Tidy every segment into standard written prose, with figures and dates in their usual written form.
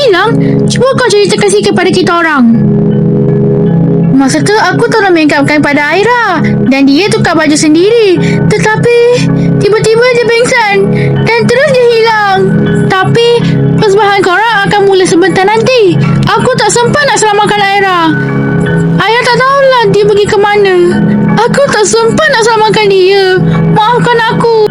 hilang? Cuba kau ceritakan sikit pada kita orang. Masa tu aku tolong make upkan pada Aira dan dia tukar baju sendiri. Tetapi tiba-tiba dia pingsan dan terus dia hilang. Tapi persembahan korang akan mula sebentar nanti. Aku tak sempat nak selamatkan Aira. Ayah tak tahulah dia pergi ke mana. Aku tak sempat nak selamatkan dia. Maafkan aku.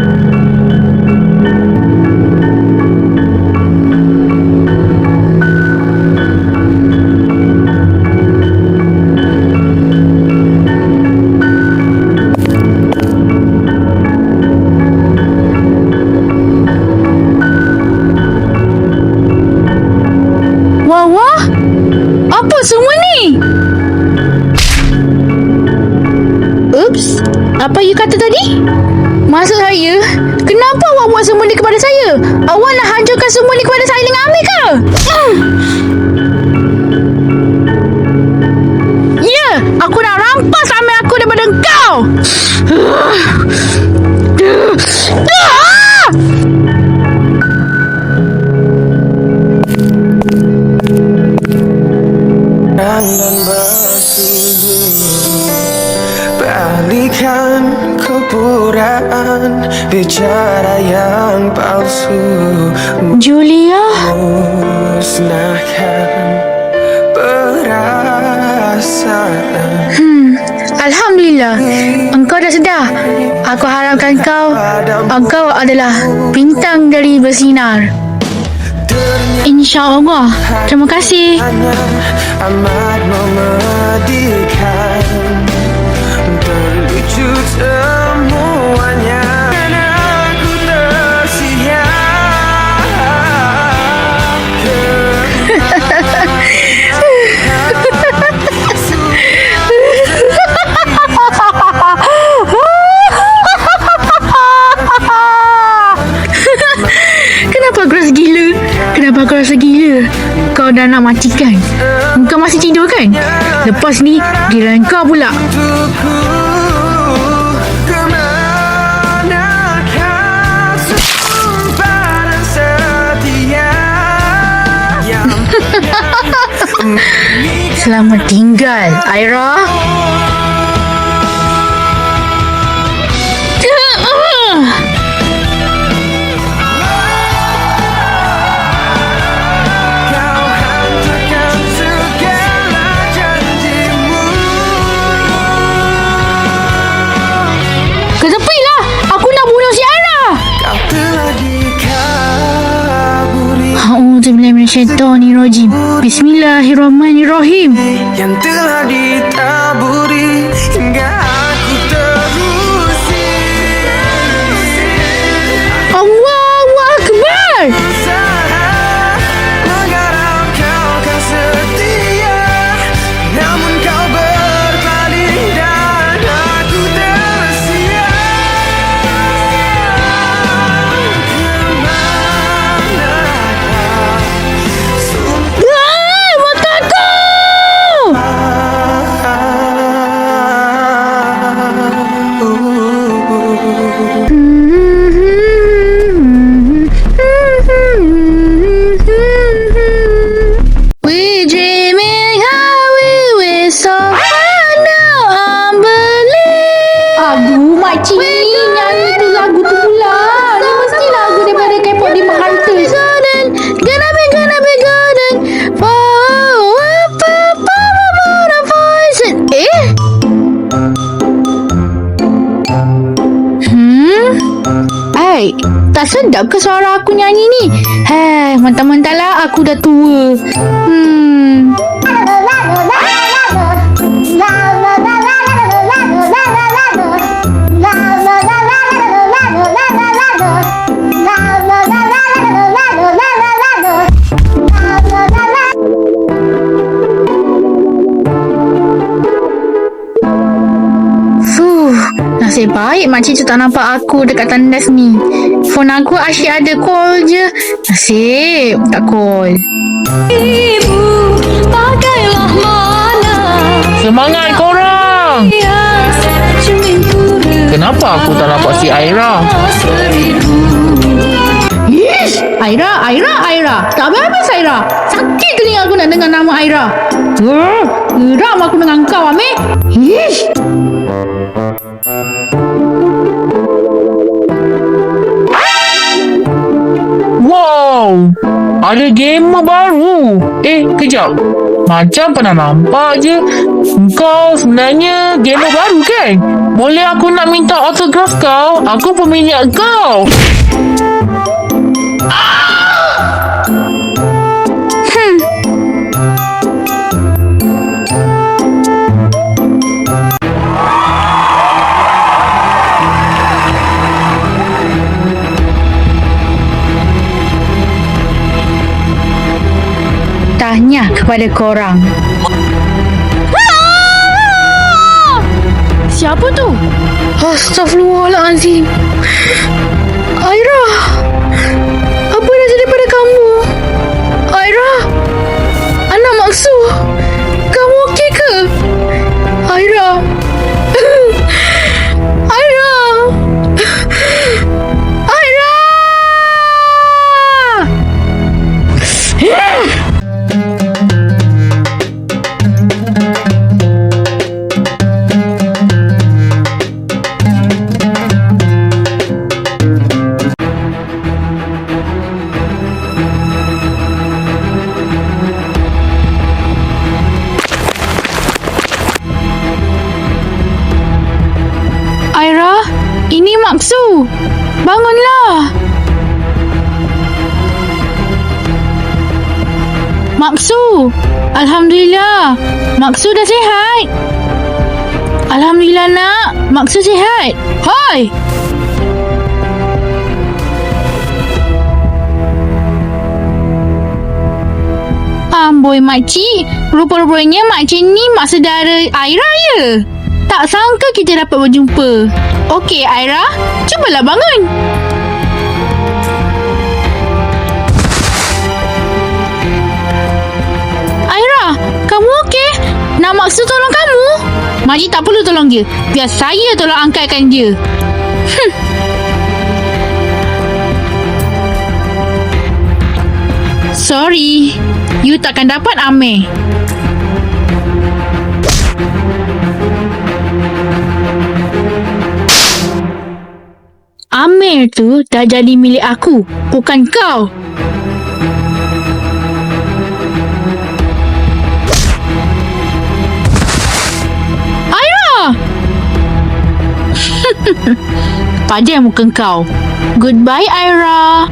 Wah, apa semua ni? Ups, apa you kata tadi? Maksud saya, kenapa awak buat semua ni kepada saya? Awak nak hancurkan semua ni kepada saya dengan Amir ke? Ya, aku nak rampas Amir aku daripada engkau. Dan bersujud balikan kepuraan bicara yang palsu, Julia, musnahkan perasaan. Alhamdulillah, engkau dah sedar. Aku harapkan engkau adalah bintang dari bersinar. InsyaAllah. Terima kasih. Amat memedihkan, terlucu semuanya. Aku Kenapa kau rasa gila? Kau dah nak matikan. Kau masih tidur kan? Lepas ni giliran kau pula. Selamat tinggal, Aira. Ketepilah, aku nak bunuh si Aira. A'udzubillahiminasyaitonirrajim. Bismillahirrahmanirrahim. Yang telah ditaburi hingga aku terusi. Allahu Akbar. Mengharap kau kan setia, namun kau berpaling dan aku tersia. We dreaming how we were so far, now I'm believing. Aduh, makcik ni nyanyi tu lagu tu pula. Ni mesti lagu daripada K-pop di Hunters. Gonna be golden. Tak sedap ke suara aku nyanyi ni? Mentang-mentanglah aku dah tua. Nasib baik makcik tu tak nampak aku dekat tandas ni. Phone aku asyik ada call je. Nasib tak call. Ibu, pakailah mana. Semangat korang! Kenapa Kenapa aku tak nampak si Aira? seribu. Ish! Aira. Tak habis Aira. Sakit telinga aku nak dengar nama Aira. Geram aku dengan kau, Amir. Ish! Wow, ada gamer baru. Kejap. Macam pernah nampak je. Kau sebenarnya gamer baru kan? Boleh aku nak minta autograph kau? Aku peminat kau. Tanya kepada korang. Siapa tu? Astaghfirullahaladzim. Aira, apa dah jadi pada kamu? Aira, anak maksud, kamu okey ke? Aira. Aira. Aira. Aira, ini Maksu. Bangunlah. Maksu. Alhamdulillah. Maksu dah sihat. Alhamdulillah nak. Maksu sihat. Hai. Amboi makcik. Rupa-rupanya makcik ni mak saudara Aira ya? Tak sangka kita dapat berjumpa. Okey Aira, cubalah bangun. Aira, kamu okey? Nak maksud tolong kamu? Makcik tak perlu tolong dia. Biar saya tolong angkatkan dia. Sorry, you takkan dapat Amir. Amir tu dah jadi milik aku, bukan kau. Aira! Padan muka kau. Goodbye, Aira.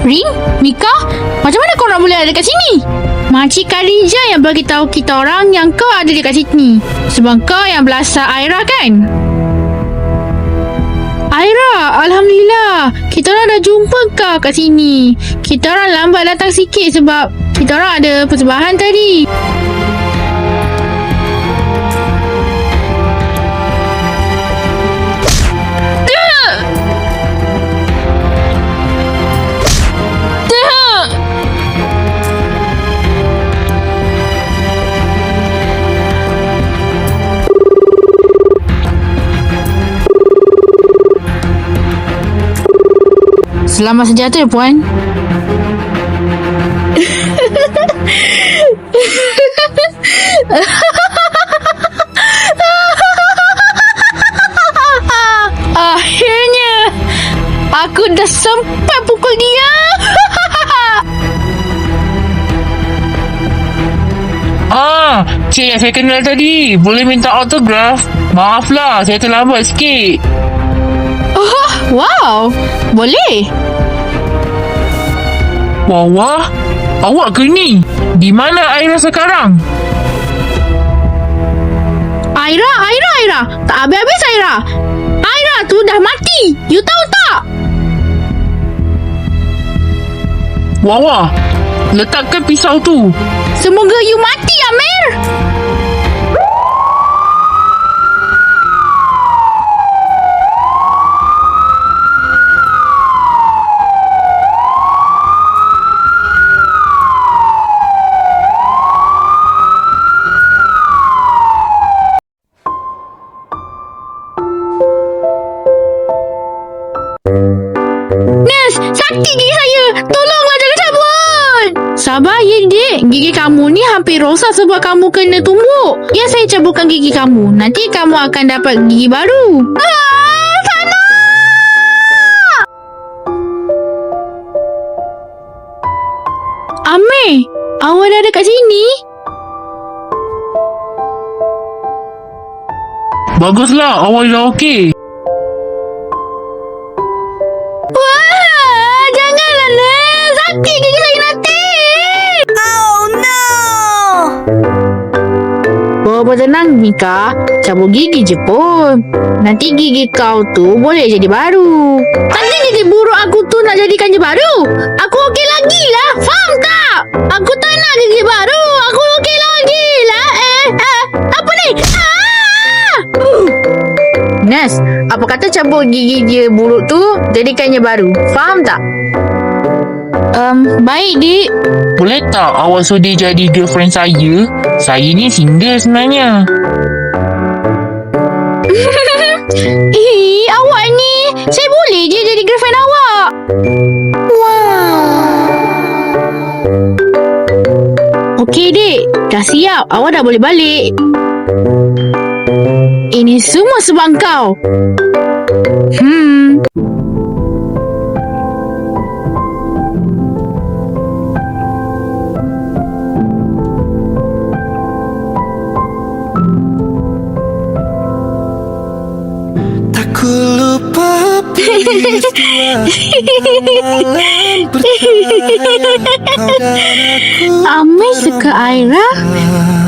Rin, Mika, macam mana korang boleh ada kat sini? Makcik Khadijah yang bagi tahu kita orang yang kau ada dekat sini. Sebab kau yang belasah Aira kan? Aira, Alhamdulillah. Kita orang dah jumpa kau kat sini. Kita orang lambat datang sikit sebab kita orang ada persembahan tadi. Selamat sejahtera, Puan. Akhirnya, aku dah sempat pukul dia. Cik yang saya kenal tadi. Boleh minta autograf? Maaflah, saya terlambat sikit. Oh, wow. Boleh. Wah, awak ke ni? Di mana Aira sekarang? Aira. Tak habis-habis Aira. Aira tu dah mati. You tahu tak? Wah, letakkan pisau tu. Semoga you mati, Amir. Nes, sakit gigi saya. Tolonglah jangan cabut. Sabar ya, Dik. Gigi kamu ni hampir rosak sebab kamu kena tumbuk. Ya, saya caburkan gigi kamu. Nanti kamu akan dapat gigi baru. Tak nak. Amir, awak dah ada kat sini? Baguslah, awak dah okey. Wah, janganlah, Nes. Sakit gigi saya nanti. Oh, no. Bertenang, Mika. Cabut gigi je pun. Nanti gigi kau tu boleh jadi baru. Nanti gigi buruk aku tu nak jadikan je baru. Aku okey lagi lah. Faham tak? Aku tak nak gigi baru. Aku okey lagi lah. Apa ni? Nes, apa kata cabut gigi dia buruk tu jadikannya baru? Faham tak? Baik, Dik. Boleh tak awak sudi jadi girlfriend saya? Saya ni single sebenarnya. Awak ni, saya boleh je jadi girlfriend awak. Okey, Dik. Dah siap. Awak dah boleh balik. Ini semua sebab kau. Tak ku lupa peristiwa malam pertama kau dan aku. Amir suka Aira.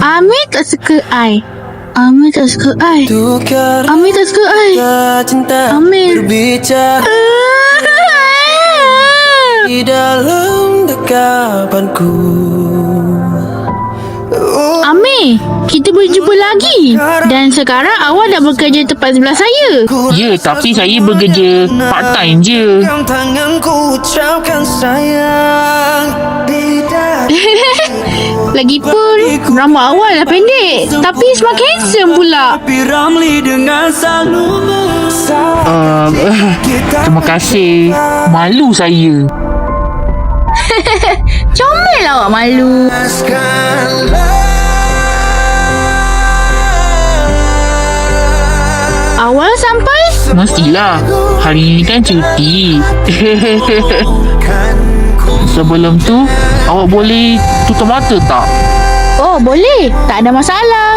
Amir tak suka I. Amir tak suka I. Tukar Amir tak suka I. cinta Amir. berbicara di dalam dekapanku. Amir, kita boleh jumpa lagi. Dan sekarang awak dah bekerja tepat sebelah saya. Ya, tapi saya bekerja part time je. Pegang tanganku ucapkan sayang di Lagipun, rambut awak dah pendek. Tapi semakin handsome pula. Ramli dengan selalu Terima kasih. Malu saya. Comel awak malu. Awal sampai? Mestilah. Hari ini kan cuti. Sebelum tu, awak boleh tutup mata tak? Oh, boleh. Tak ada masalah.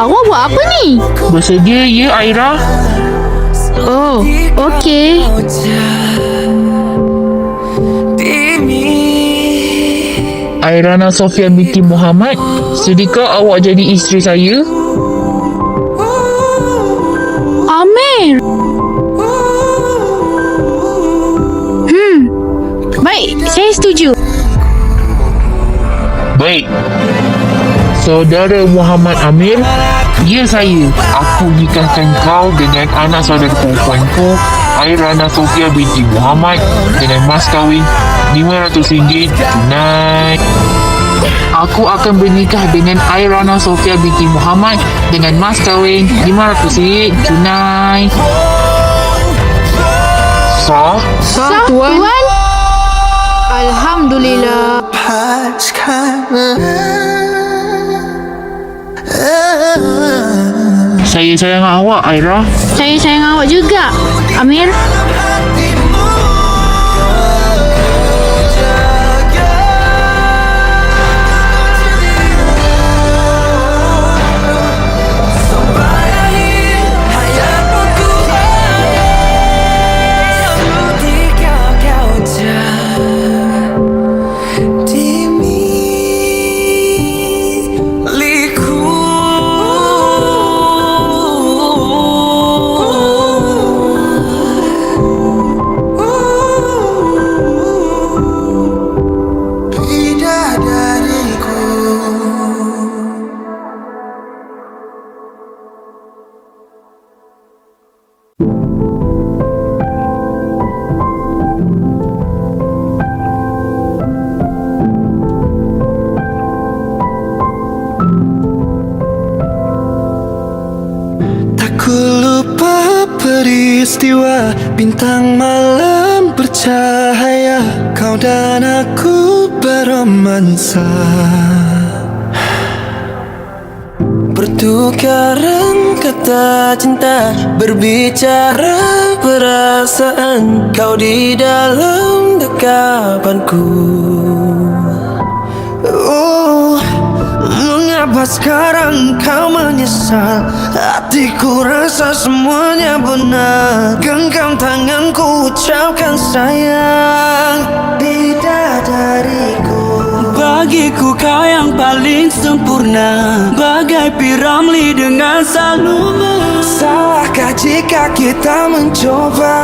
Awak buat apa ni? Bersedia ya, Aira? Oh, okey. Airana Sofia binti Muhammad, sudikah awak jadi isteri saya? Amir. Baik, saya setuju. Baik. Saudara Muhammad Amir, ya saya. Aku nikahkan kau dengan anak saudara perempuanku, Airana Sofia binti Muhammad, dengan mas kahwin RM500 tunai. Aku akan bernikah dengan Airana Sofia binti Muhammad dengan mas kahwin RM500 tunai. Sah? Sah, Tuan. Alhamdulillah. Saya sayang awak, Aira. Saya sayang awak juga, Amir. Tak ku lupa peristiwa, bintang malam bercahaya, kau dan aku beromansa, bertukaran kata cinta, berbicara perasaan, kau di dalam dekapanku. Mengapa sekarang kau menyesal? Hatiku rasa semuanya benar. Genggam tanganku, ucapkan sayang, bidadariku. Bagiku kau yang paling sempurna, bagai Piramli dengan Saluma. Salahkah jika kita mencoba